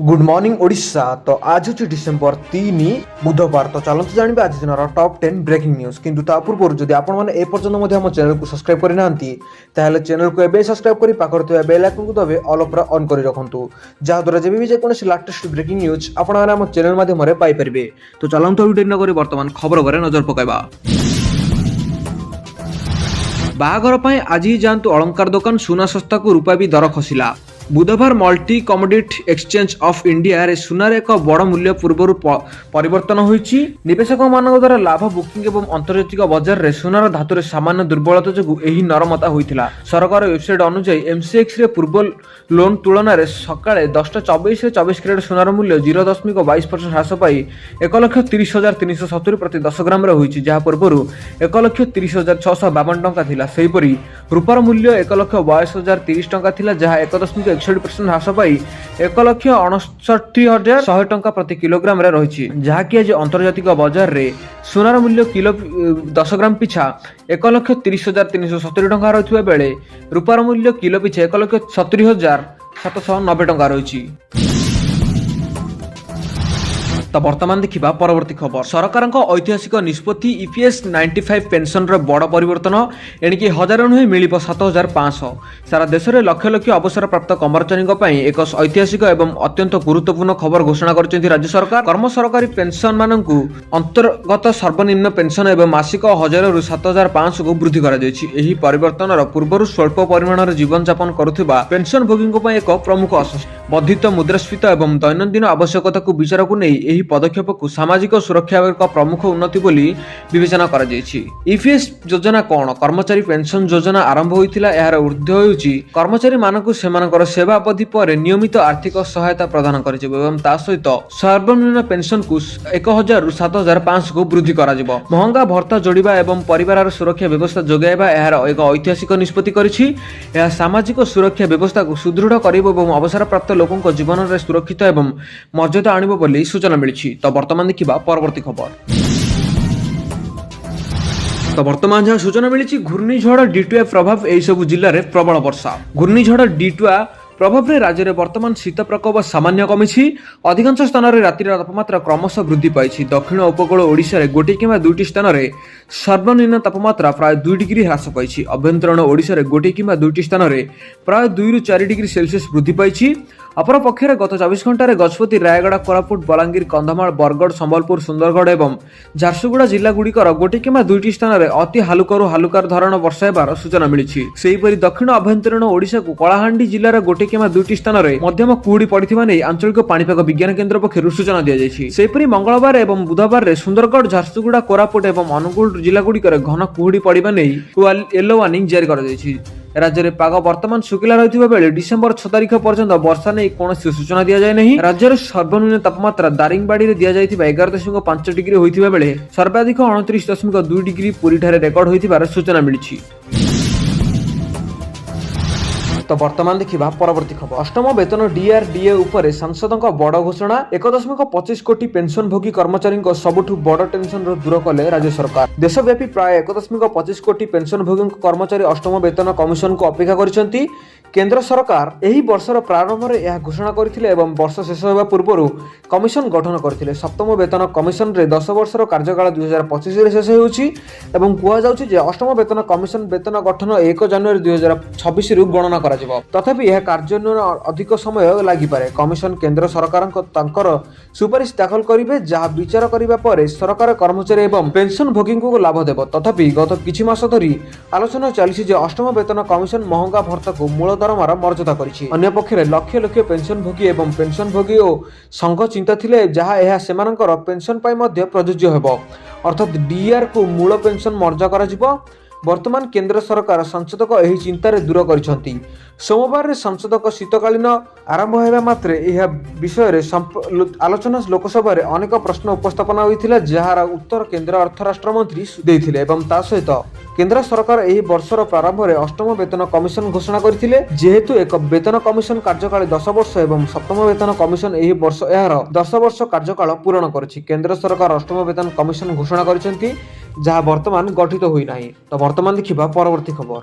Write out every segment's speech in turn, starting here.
Good morning Odisha. तो आज हूँ डिसेम्बर 3 बुधवार। तो चलते जानवे आज दिन टॉप 10 ब्रेकिंग न्यूज। किंतु ता पूर्व जदि आपण मैंने एपर्यंत आम चैनल को सब्सक्राइब करना चैनल को एवं सब्सक्राइब कर पाखर बेल आइकन को दबे ऑल पर ऑन कर रखु जहाद्वारा जब भी जेकोसी लाटेस्ट ब्रेकिंग न्यूज आपण चैनल माध्यम पाइपर। तो चलते डेरी नक बर्तमान खबर पर नजर पकाइबा। बाहाघर आज ही जातु अलंकार दुकान सुना सस्ता को रूपा भी दर खसिला। बुधवार multi commodity exchange of India रे सुनार एक बड़ मूल्य पूर्व परिवर्तन होईछि। निवेशक मानक द्वारा लाभ बुकिंग एवं अंतर्जातिक बाजार रे सुनार धातु सामान्य दुर्बलता जो एही नरमता होइथिला। सरकार वेबसाइट अनुसार एमसीएक्स रे पूर्व लोन तुलन में सकाळे 10:24 24 कैरेट सुनार मूल्य 0.22% ह्रास पाई 1,30,370 प्रति 10 ग्राम रे होईछि, जहा पूर्व 1,30,652 टंका थिला। सेहिपरि रूपार मूल्य 1,22,030 टंका थिला, जहा 1.61% ह्रास पाई 1,69,100 टंका प्रति किलोग्राम रे रहिछि, जहाकि आज अंतर्जातिक बाजार रे सुनार मूल्य किलो 10 ग्राम पिछा 1,30,370 टंका रहिथिबा बेले रूपार मूल्य किलो पिछा 1,70,790 टंका रहिछि। तो वर्तमान देखा परवर्ती खबर। सरकार ऐतिहासिक निष्पत्ति ईपीएस 95 पेंशन बड़ परिवर्तन एणिकी 1000 नुहे मिल 7500। सारा देश में लक्ष लक्ष अवसर प्राप्त कर्मचारी एक ऐतिहासिक एवं अत्यंत गुरुत्वपूर्ण खबर घोषणा कर राज्य सरकार। कर्म सरकारी पेंशन मानक अंतर्गत सर्वनिम्न पेंशन एवं मासिक 1000 रु 7500 को वृद्धि कर परिवर्तन पूर्व स्वल्प परिमाण जीवन यापन करुवा पेंशन भोगी एक प्रमुख आश्वासन। वर्धित मुद्रास्फीति एवं दैनंदिन आवश्यकता को विचार को नहीं पदक्षेप को सामाजिक सुरक्षा एक प्रमुख उन्नति बोली विवेचना करा जायछि। ईपीएस योजना कौन? कर्मचारी पेंशन योजना आरंभ होइतिला। यार ऊर्ध्व होउछि कर्मचारी मानकु सेमानकर सेवा अवधि पर नियमित आर्थिक सहायता प्रदान करिजिबो एवं ता सहित सर्वनिम्न पेंशन को 1000 रु 7500 को वृद्धि करा जिवो। महंगा भत्ता जोड़िबा एवं परिवार सुरक्षा व्यवस्था जोगाइबा यार एक ऐतिहासिक निष्पत्ति करिछि। यह सामाजिक सुरक्षा व्यवस्था को सुदृढ़ करिबो एवं अवसर प्राप्त लोकक जीवन रे सुरक्षित एवं मर्यादा आनिबो बोली सूचना मिली। तो वर्तमान देखा परवर्ती खबर। तो वर्तमान जहाँ सूचना मिली घूर्णिझड़ डिटुआ प्रभाव यही सब जिले में प्रबल वर्षा। घूर्णिझड़ डिटुआ प्रभाव में राज्य में वर्तमान शीत प्रकोप सामान्य कमी। अधिकांश स्थान में रातिर तापमात्रा क्रमशः वृद्धि पाई। दक्षिण उपकूल ओडिशा रे गोटे किंवा दुईटी स्थान में सर्वनिम्न तापमात्रा प्राय 2 डिग्री ह्रास पाई। अभ्यंतरण ओडिशा रे गोटे किंवा दुईटी स्थान में प्राय 2 रु 4 डिग्री सेल्सियस वृद्धि पाई। अपर पक्षर गत 24 घंटे गजपति, रायगड़ा, कोरापुट, बलांगीर, कंधमाल, बरगढ़, संबलपुर, सुंदरगढ़ एवं झारसुगुड़ा जिला गुड़िकर गोटे किंवा दुईटी स्थान में अति हालुकरू हालुकार धरण वर्षा हेबार सूचना मिली। सेहिपरि दक्षिण अभ्यंतरण ओडिशा को कलाहांडी जिलार गोटे किंवा दुईटी स्थान में मध्यम कुहुड़ी पड़िथिबा नै आंचलिक पाणीपाग विज्ञान केन्द्र पक्षरु सूचना दिया जायछि। सेहिपरि मंगलवार एवं बुधवार रे सुंदरगढ़, झारसुगुड़ा, कोरापुट एवं अनुगुल जिला गुड़िकर घन कुहुड़ी पड़िबा नै येलो वार्निंग जारी कर जायछि। राज्य में पाग वर्तमान शुखिला रही बेले डिसेम्बर 6 तारिख पर्यंत वर्षा नहीं कौन सूचना दि जाए नहीं। राज्यर सर्वनिम्न तापमात्रा दारिंगबाड़ी में दि जाइथिबा 11.5 डिग्री होइथिबा बेले सर्वाधिक 29.2 डिग्री पुरी ठारे रेकर्ड होइथिबार सूचना मिली। तो वर्तमान देखा परवर्ती खबर। अष्टम वेतन डीआरडीए उपरे सांसदों बड़ घोषणा। 1.25 कोटी पेंशन भोगी कर्मचारी सबुठु बड़ टेंशन दूर कले राज्य सरकार। देशव्यापी प्राय 1.25 कोटी पेंशन भोगी कर्मचारी अष्टम वेतन कमिशन को अपेक्षा करिसेंती। केंद्र सरकार एही वर्षर प्रारंभ में यह घोषणा करथिले एवं वर्ष शेष होगा पूर्व कमिशन गठन करथिले। सप्तम वेतन कमिशन रे 10 वर्षर कार्यकाल 2025 रे शेष होउछि एवं कुआ जाउछि जे अष्टम वेतन कमिशन वेतन गठन 1 जनवरी 2026 रु गणना करा जिवो। तथापि यह कार्यान्वयन अधिक समय लागि पारे। कमिशन केंद्र सरकार तांकर सुपारिश दाखल करिवे, जहा विचार करिबा परे सरकार कर्मचारी एवं पेंशन भोगी को लाभ देबो। तथापि गत किछि मास धरि आलोचना चलिछि जे अष्टम वेतन कमिशन महंगा भत्ता को मूल दरमार मर्यादा करिछि। अन्य पक्षरे लक्ष लक्ष पेंशन भोगी एवं पेंशन भोगी ओ संघ चिंता थिले, जहा एहा सेमानकर पेंशन पाई मध्य प्रযোज्य हेबो। अर्थात डीआर को मूल पेंशन मर्यादा करा जिवो। वर्तमान केंद्र सरकार संसदक एही चिंतारे दूर करिसंती। सोमवार संसदक शीतकालीन आरंभ होगा मात्रे यह विषय आलोचना लोकसभा रे अनेक प्रश्न उपस्थापन होइथिला, जहार उत्तर केंद्र अर्थ राष्ट्र मंत्री देइथिले एवं ता सहित केंद्र सरकार एही वर्षर प्रारंभ में अष्टम वेतन कमिशन घोषणा करथिले। जेहेतु एक वेतन कमिशन कार्यकाल 10 वर्ष एवं सप्तम वेतन कमिशन एही वर्ष यार 10 वर्ष कार्यकाल पूर्ण करछि, केंद्र सरकार अष्टम वेतन कमिशन घोषणा करिसेंती, जहा वर्तमान गठित होई नाही। तो वर्तमान देखिबा परवर्ती खबर।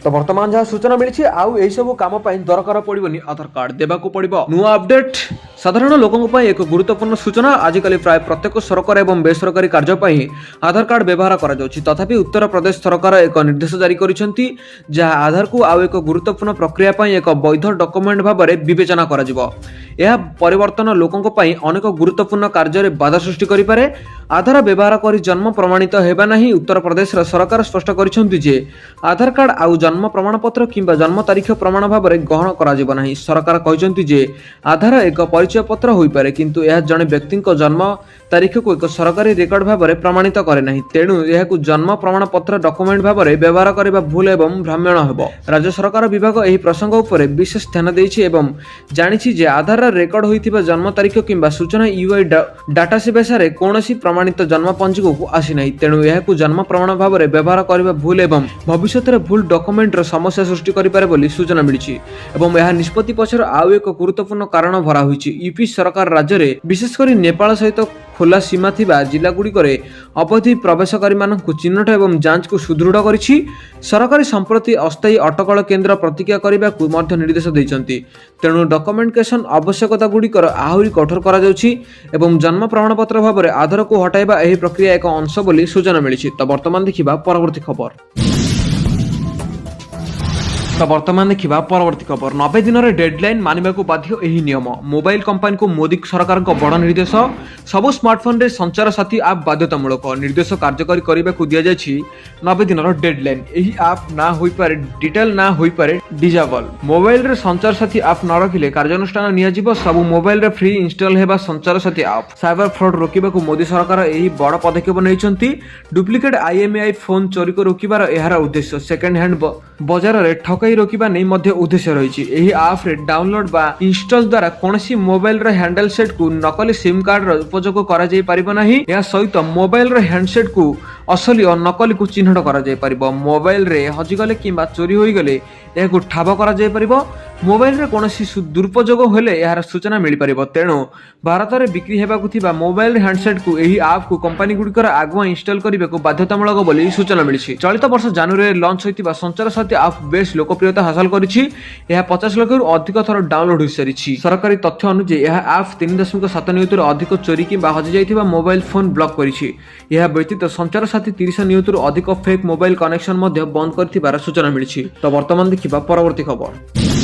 तो वर्तमान जहाँ सूचना मिली आउ यही सब काम दरकार पड़ोनी आधार कार्ड देवाक पड़ो नुआ अपडेट साधारण लोकों एक गुरुत्वपूर्ण सूचना आजिकल प्राय प्रत्येक सरकार और बेसरकारी कार्य आधार कार्ड व्यवहार कर तथापि उत्तर प्रदेश सरकार एक निर्देश जारी करिसेंती जहाँ आधार को आउ एक गुरुत्वपूर्ण प्रक्रिया एक वैध डॉक्यूमेंट भाव में विवेचना कर परिवर्तन लोकों अनेक गुरुत्वपूर्ण कार्य बाधा सृष्टि करें आधार व्यवहार कर जन्म प्रमाणित होगा नहीं उत्तर प्रदेश सरकार स्पष्ट करिसेंती जे आधार कार्ड आउ जन्म प्रमाणपत्र किंबा जन्म तारीख प्रमाण भाव में ग्रहण करा नहीं सरकार कहते जे आधार एक परिचय पत्र हो पारे किंतु यह जड़े व्यक्ति जन्म तारीख को एक सरकारी रेकर्ड भाव में प्रमाणित करे नहीं तेणु यह जन्म प्रमाण पत्र डॉक्यूमेंट भाव में व्यवहार करने भूल एवं भ्राम्यण हो राज्य सरकार विभाग यह प्रसंग उपर विशेष ध्यान देछि एवं जानिछि जे आधार रेकर्ड होइथिबा जन्म तारीख किंबा सूचना यूआई डाटा बेसारे कौनसी प्रमाणित जन्म पंजीक को आसी नहीं तेणु यह जन्म प्रमाण भाव में व्यवहार करने भूल एवं भविष्य में भूल डॉक्यूमेंट समस्या सृष्टि करें सूचना मिली यह निष्पत्ति पछर आउ एक गुरुत्वपूर्ण कारण भरा होइछि यूपी सरकार राज्य में विशेषकर नेपाल सहित खोला सीमा थिबा जिला गुड़िक अवधि प्रवेशकारी मानक चिन्हट एवं जांच को सुदृढ़ करिछि सरकारी संप्रति अस्थायी अटकल केन्द्र प्रतिज्ञा करने को निर्देश देइछन्ति तेणु डॉक्यूमेंटेशन आवश्यकता गुड़िकर आहुरी कठोर करा जाउछि एवं जन्म प्रमाणपत्र भाव में आधार को हटाइबा एही प्रक्रिया एक अंश बोली सूचना मिली तो वर्तमान देखिबा परवर्ती खबर तो वर्तमान देखा परवर्ती खबर 90 दिन डेडलाइन मानवा बाध्य यही नियम मोबाइल कंपनी को मोदी सरकार बड़ निर्देश सबु स्मार्टफोन रे संचार साथी आप बाध्यतामूलक निर्देश कार्यकारी करने को दि जाए 90 दिन डेडलाइन यही आप ना हो पारे डिटेल ना हो पारे डिजेबल मोबाइल रे संचार साथी आप न रखिले कार्यानुष्ठान नियाजिब सबु मोबाइल रे फ्री इंस्टॉल हेबा संचार साथी आप साइबर फ्रॉड रोकिबा को मोदी सरकार यही बड़ पदक्षेप नैछंती डुप्लिकेट आईएमईआई फोन चोरी को रोकिबार एहार उद्देश्य सेकेंड हैंड बाजार रे ठकाई रोकिबा नै मध्य उद्देश्य रही एही ऐप रे डाउनलोड बा इंस्टॉल द्वारा कोनसी मोबाइल रे हैंडल सेट को नकली सिम कार्ड रो उपयोग करा जाय परिबो नाही या सहित मोबाइल रे हैंडसेट को असली और नकली को चिन्हट करा जाय परिबो मोबाइल रे हजिगले किंबा चोरी होई गले एको ठाब करा जाय परिबो मोबाइल रे कोनसी दुरुपयोग होले यार सूचना मिल परिबो तेणु भारत रे बिक्री हेबा को थिबा मोबाइल रे हैंडसेट को एही ऐप को कंपनी गुडिकर आगुआ इंस्टॉल करिबे को बाध्यतामूलक बोली सूचना मिली चलित वर्ष जनवरी लॉन्च होइतिबा संचार साथी ऐप बेस लोकप्रियता हासिल करिछि यह 50 लाख रु अधिक थर डाउनलोड होई सारिछि सरकारी तथ्य अनुसार यह ऐप 3.7 नियुत अधिक चोरी किंबा हजि जाइतिबा मोबाइल फोन ब्लॉक करिछि यह व्यतीत संचार साथी 30 नियुत अधिक फेक मोबाइल कनेक्शन मध्य बंद करथिबार सूचना मिली तो वर्तमान देखिबा परवर्ती खबर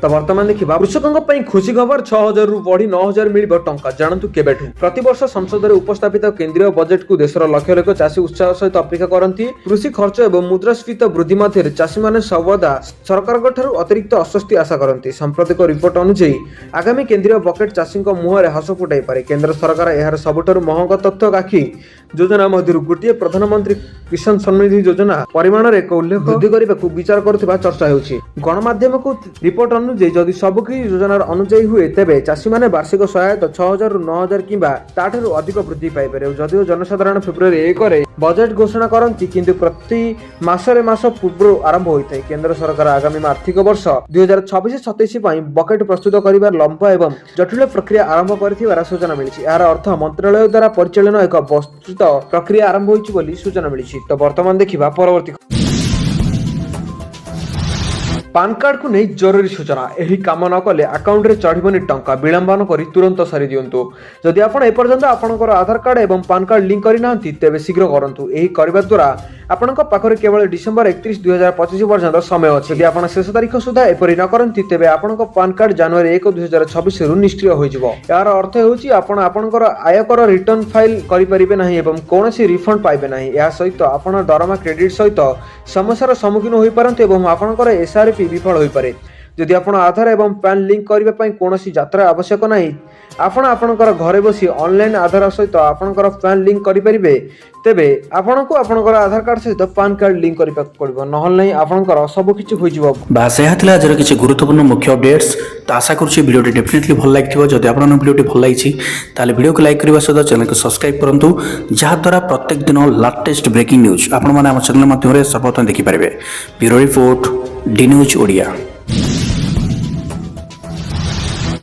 तो वर्तमान देखा कृषकों खुशी खबर 6000 रु बढ़ी 9000 मिल टंका जानतु केबेठू प्रतिवर्ष संसद में उपस्थापित केंद्रीय बजेट को देशर लक्ष लक्ष चाषी उत्साह सहित अपेक्षा करती कृषि खर्च और मुद्रास्फीति वृद्धि मध्य चाषी मैंने सर्वदा सरकार अतिरिक्त आश्वस्ति आशा करती सांप्रतिक रिपोर्ट अनुसार आगामी केंद्रीय बजेट चाषी मुहर हस फुटाई पारे केंद्र सरकार यार सबुठारु महंग तथ्य राखी योजना मध्य गोटे प्रधानमंत्री किसान सम्मान योजना परिमाण में एक उल्लेख वृद्धि करने को विचार करुवा चर्चा होउछि गणमाध्यम को रिपोर्ट अनुसार जदि सबकि योजनार अनुଯାयी हुए तेबे चाषी माने वार्षिक सहायता 6000 रु 9000 किंबा ताठू अधिक वृद्धि पाई पारे जदिओ जनसाधारण फेब्रुआरी 1 बजेट घोषणा करती किंतु प्रति मासरे मास पूर्व आरंभ होता है केंद्र सरकार आगामी आर्थिक वर्ष 2026-27 बकेट प्रस्तुत कर लंबा एवं जटिल प्रक्रिया आरंभ कर सूचना मिली यार अर्थ मंत्रालय द्वारा परिचालन एक विस्तृत प्रक्रिया आरंभ होती सूचना मिली तो वर्तमान देखा परवर्ती पान कार्ड को नहीं जरूरी सूचना यही काम न कले अकाउंट रे चढ़बनी टंका विलंबन करी तुरंत सारी दियंतु जदि आपण एपर्यंत आपनकर आधार कार्ड एवं पान कार्ड लिंक करि नांती तेबे शीघ्र करंतु एही करबा द्वारा आपनक पाखरे केवल डिसेंबर 31 2025 पर्यंत समय अछि यदि आपण शेष तारीख सुधा एपरि न करंती तेबे आपनक पान कार्ड जनवरी 1 2026 रु निष्क्रिय होई जिवो यार अर्थ होउची आपण आपनकर आयकर रिटर्न फाइल करि परिबे नाही एवं कोनोसी रिफंड पाइबे नाही या सहित आपण दरमा क्रेडिट सहित समस्यार सम्मुखीन होई परंतु एवं आपनकर एसआरपी विफल होई पारे जदि आपण आधार एवं पैन लिंक करबा पई कोनोसी यात्रा आवश्यक नाही आपण आपनकर घरे बसी ऑनलाइन आधार सहित आपनकर पैन लिंक करि परिबे तेबे आपनको आपनकर आधार कार्ड सहित पैन कार्ड लिंक करिबा पड़िबो नहल नै आपनकर सब किछि होई जिवो बास एहा थिला जर किछि गुरुत्वपूर्ण मुख्य अपडेट्स तो आशा करूछि वीडियोटी डेफिनेटली भल लागिथिबो जदि आपन वीडियोटी भल लागिछि ताले वीडियो को लाइक करबा सहित चैनल को सब्सक्राइब करंतु जहा द्वारा प्रत्येक दिन लेटेस्ट ब्रेकिंग न्यूज आपण माने हम चैनल माध्यम रे सर्वप्रथम देखि परिबे bureau report D news Odia.